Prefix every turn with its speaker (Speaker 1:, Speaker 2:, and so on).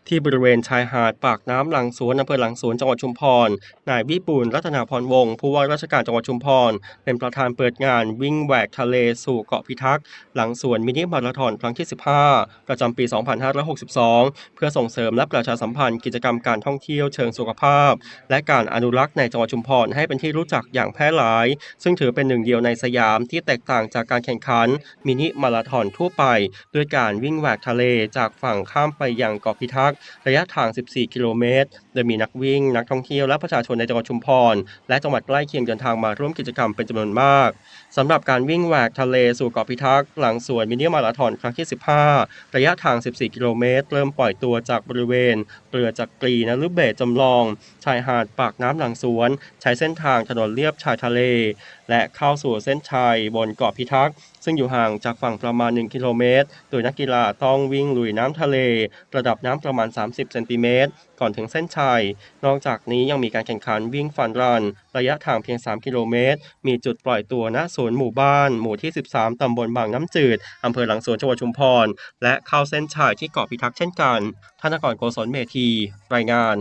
Speaker 1: ที่บริเวณชายหาดปากน้ำหลังสวนอำเภอหลังสวนจังหวัดชุมพรนายวิบูลย์รัตนาพรวงศ์ผู้ว่าราชการจังหวัดชุมพรเป็นประธานเปิดงานวิ่งแหวกทะเลสู่เกาะพิทักษ์หลังสวนมินิมาราธอนครั้งที่15ประจำปี2562เพื่อส่งเสริมและประชาสัมพันธ์กิจกรรมการท่องเที่ยวเชิงสุขภาพและการอนุรักษ์ในจังหวัดชุมพรให้เป็นที่รู้จักอย่างแพร่หลายซึ่งถือเป็นหนึ่งเดียวในสยามที่แตกต่างจากการแข่งขันมินิมาราธอนทั่วไปด้วยการวิ่งแหวกทะเลจากฝั่งข้ามไปยังเกาะพิทักษ์ระยะทาง14กิโลเมตรโดยมีนักวิ่งนักท่องเที่ยวและประชาชนในจังหวัดชุมพรและจังหวัดใกล้เคียงเดินทางมาร่วมกิจกรรมเป็นจำนวนมากสำหรับการวิ่งแหวกทะเลสู่เกาะพิทักษ์หลังสวนมินิมาราธอนครั้งที่15ระยะทาง14กิโลเมตรเริ่มปล่อยตัวจากบริเวณเรือจักรีนฤเบศรจำลองชายหาดปากน้ำหลังสวนใช้เส้นทางถนนเลียบชายทะเลและเข้าสู่เส้นชัยบนเกาะพิทักษ์ซึ่งอยู่ห่างจากฝั่งประมาณ1กิโลเมตรโดยนักกีฬาต้องวิ่งลุยน้ำทะเลระดับน้ำประมาณ30เซนติเมตรก่อนถึงเส้นชัยนอกจากนี้ยังมีการแข่งขันวิ่งฟันรันระยะทางเพียง3กิโลเมตรมีจุดปล่อยตัวณสวนหมู่บ้านหมู่ที่13ตำบลบางน้ำจืดอำเภอหลังสวนจังหวัดชุมพรและเข้าเส้นชัยที่เกาะพิทักษ์เช่นกันธนกร โกศลเมธีรายงาน